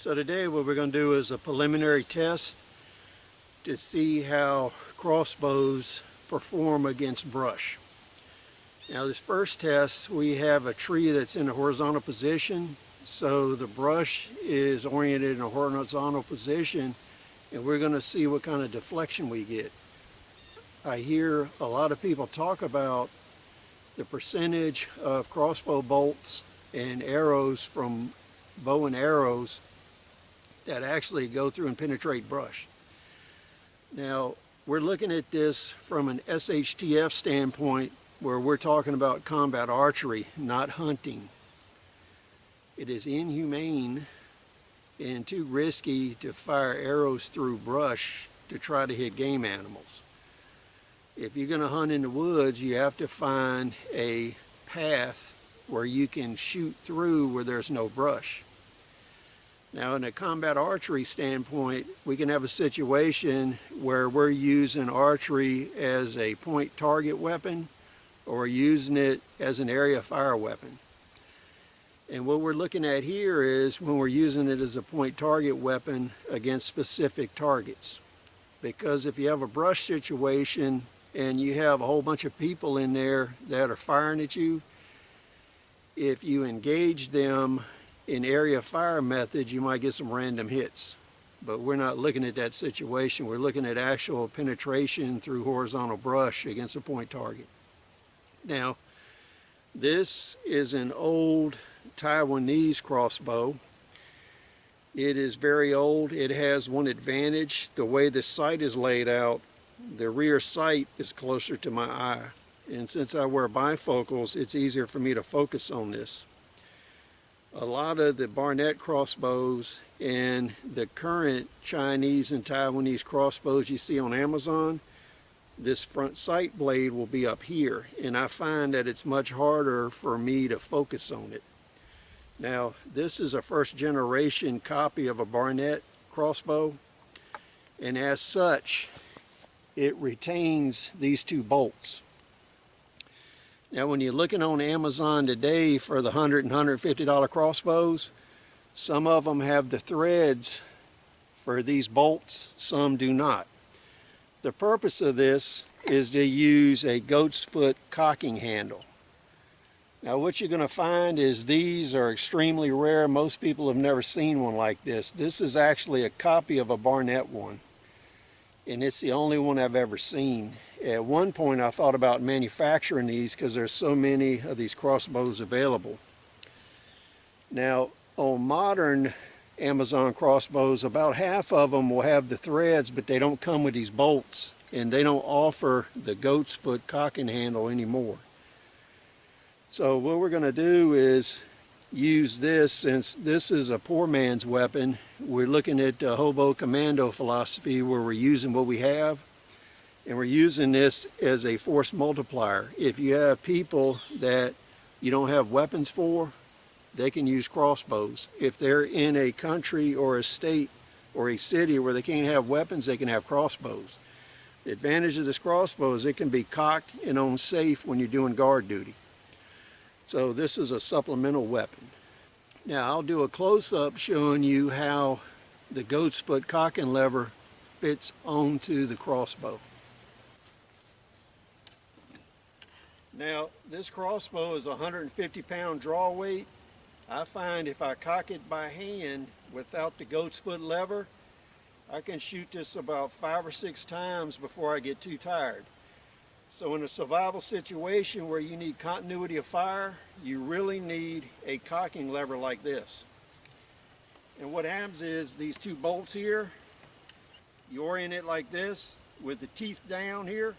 So today what we're going to do is a preliminary test to see how crossbows perform against brush. Now this first test, we have a tree that's in a horizontal position, so the brush is oriented in a horizontal position, and we're going to see what kind of deflection we get. I hear a lot of people talk about the percentage of crossbow bolts and arrows from bow and arrows that actually go through and penetrate brush. Now we're looking at this from an SHTF standpoint, where we're talking about combat archery, not hunting. It is inhumane and too risky to fire arrows through brush to try to hit game animals. If you're going to hunt in the woods, you have to find a path where you can shoot through where there's no brush. Now in a combat archery standpoint, we can have a situation where we're using archery as a point target weapon or using it as an area fire weapon. And what we're looking at here is when we're using it as a point target weapon against specific targets. Because if you have a brush situation and you have a whole bunch of people in there that are firing at you, if you engage them in area fire methods, you might get some random hits. But we're not looking at that situation. We're looking at actual penetration through horizontal brush against a point target. Now, this is an old Taiwanese crossbow. It is very old. It has one advantage. The way the sight is laid out, the rear sight is closer to my eye. And since I wear bifocals, it's easier for me to focus on this. A lot of the Barnett crossbows and the current Chinese and Taiwanese crossbows you see on Amazon, this front sight blade will be up here, and I find that it's much harder for me to focus on it. Now this is a first generation copy of a Barnett crossbow, and as such it retains these two bolts. Now when you're looking on Amazon today for the $100 and $150 crossbows, some of them have the threads for these bolts, some do not. The purpose of this is to use a goat's foot cocking handle. Now what you're going to find is these are extremely rare. Most people have never seen one like this. This is actually a copy of a Barnett one, and it's the only one I've ever seen. At one point I thought about manufacturing these because there's so many of these crossbows available. Now on modern Amazon crossbows, about half of them will have the threads, but they don't come with these bolts, and they don't offer the goat's foot cocking handle anymore. So what we're going to do is use this. Since this is a poor man's weapon, we're looking at the hobo commando philosophy, where we're using what we have, and we're using this as a force multiplier. If you have people that you don't have weapons for, they can use crossbows. If they're in a country or a state or a city where they can't have weapons, they can have crossbows. The advantage of this crossbow is it can be cocked and on safe when you're doing guard duty. So this is a supplemental weapon. Now I'll do a close-up showing you how the goat's foot cocking lever fits onto the crossbow. Now this crossbow is a 150-pound draw weight. I find if I cock it by hand without the goat's foot lever, I can shoot this about 5 or 6 times before I get too tired. So in a survival situation where you need continuity of fire, you really need a cocking lever like this. And what happens is these two bolts here, you orient it like this with the teeth down here.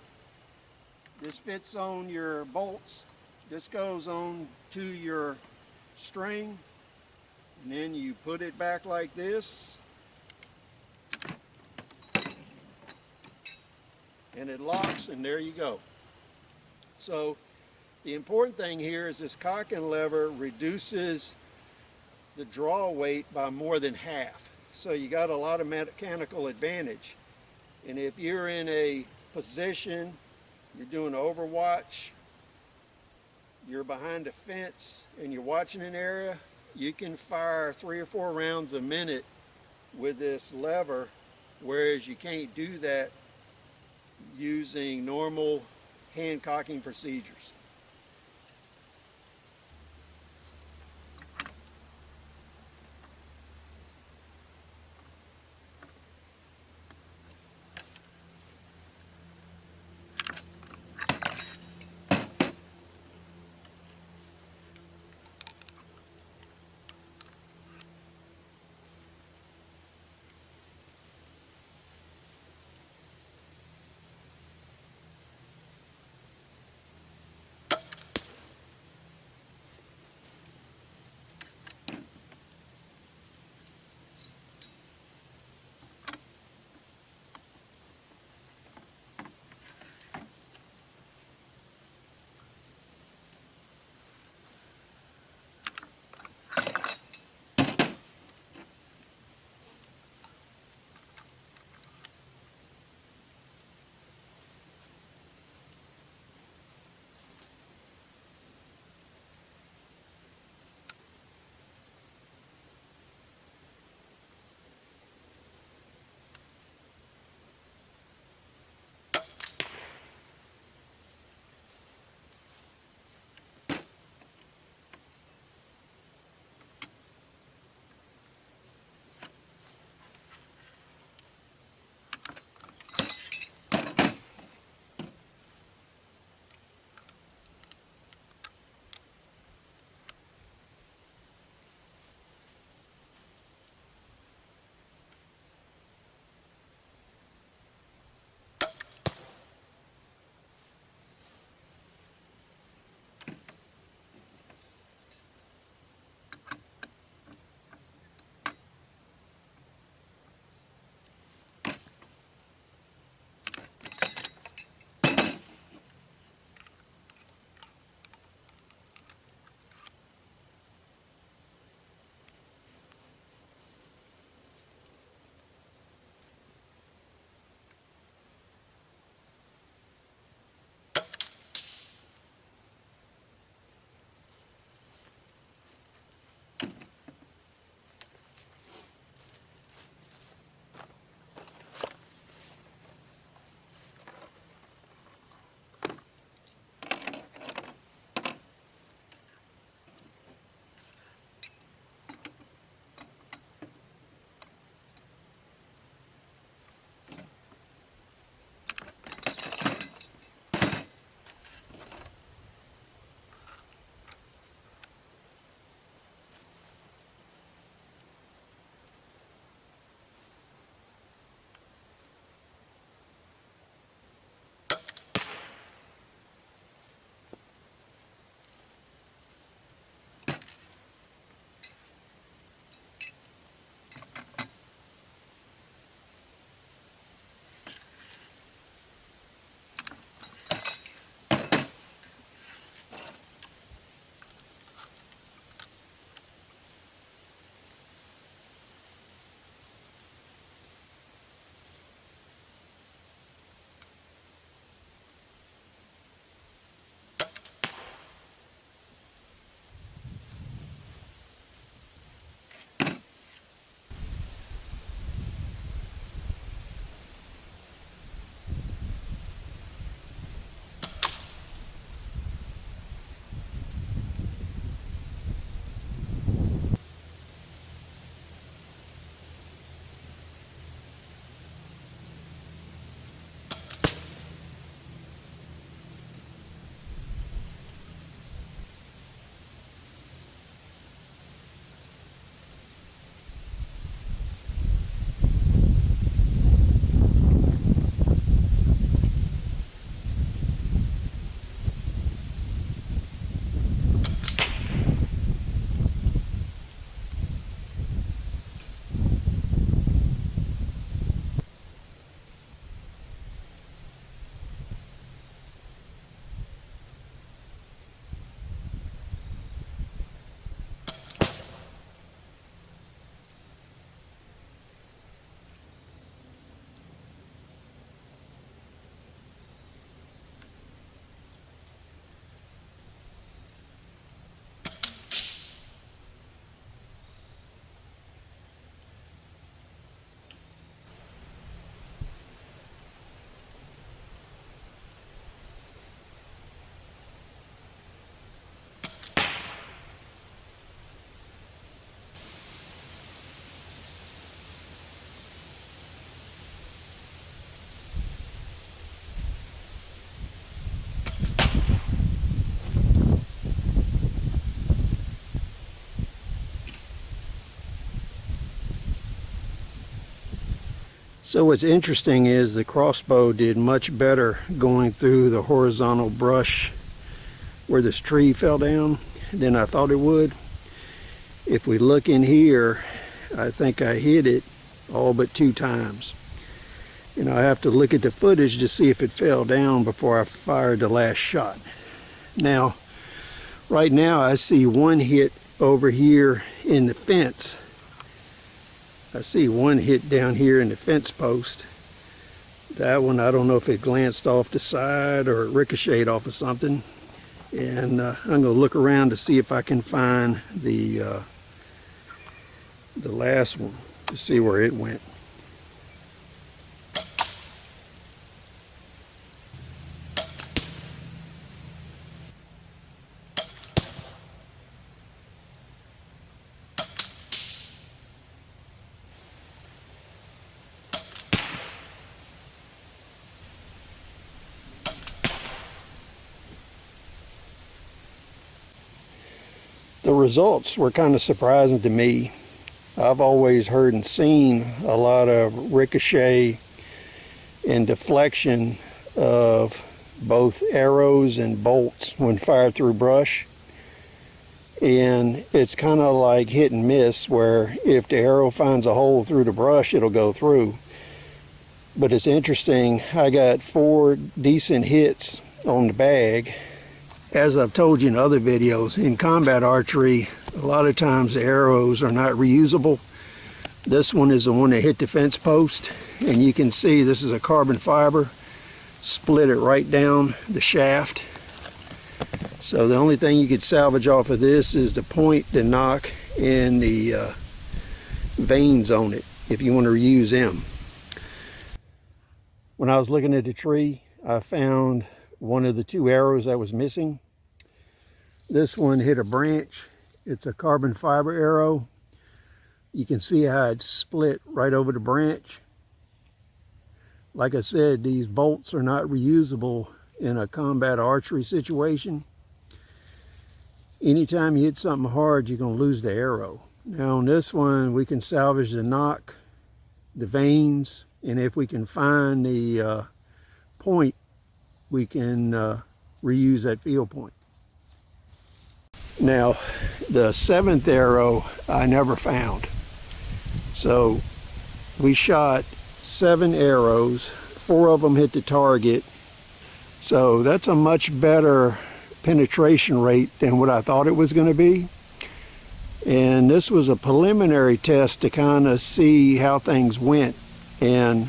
This fits on your bolts. This goes on to your string, and then you put it back like this, and it locks, and there you go. So the important thing here is this cocking lever reduces the draw weight by more than half. So you got a lot of mechanical advantage. And if you're in a position, you're doing overwatch, you're behind a fence and you're watching an area, you can fire 3 or 4 rounds a minute with this lever, whereas you can't do that using normal hand cocking procedures. So what's interesting is the crossbow did much better going through the horizontal brush where this tree fell down than I thought it would. If we look in here, I think I hit it all but 2 times. And I have to look at the footage to see if it fell down before I fired the last shot. Now, right now I see one hit over here in the fence. I see one hit down here in the fence post. That one, I don't know if it glanced off the side or it ricocheted off of something. And I'm going to look around to see if I can find the last one to see where it went. The results were kind of surprising to me. I've always heard and seen a lot of ricochet and deflection of both arrows and bolts when fired through brush. And it's kind of like hit and miss, where if the arrow finds a hole through the brush, it'll go through. But it's interesting, I got 4 decent hits on the bag. As I've told you in other videos, in combat archery, a lot of times the arrows are not reusable. This one is the one that hit the fence post, and you can see this is a carbon fiber, split it right down the shaft. So the only thing you could salvage off of this is the point, the knock, and the veins on it, if you want to reuse them. When I was looking at the tree, I found one of the 2 arrows that was missing. This one hit a branch. It's a carbon fiber arrow. You can see how it's split right over the branch. Like I said, these bolts are not reusable in a combat archery situation. Anytime you hit something hard, you're going to lose the arrow. Now on this one, we can salvage the knock, the veins, and if we can find the point, we can reuse that field point. Now, the 7th arrow I never found. So we shot 7 arrows, 4 of them hit the target. So that's a much better penetration rate than what I thought it was going to be. And this was a preliminary test to kind of see how things went. And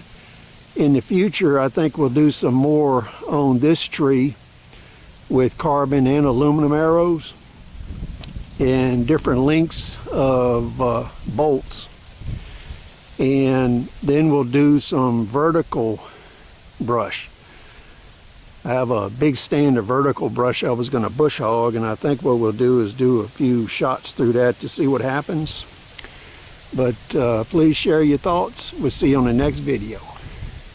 in the future, I think we'll do some more on this tree with carbon and aluminum arrows and different lengths of bolts. And then we'll do some vertical brush. I have a big stand of vertical brush I was going to bush hog, and I think what we'll do is do a few shots through that to see what happens. But please share your thoughts. We'll see you on the next video.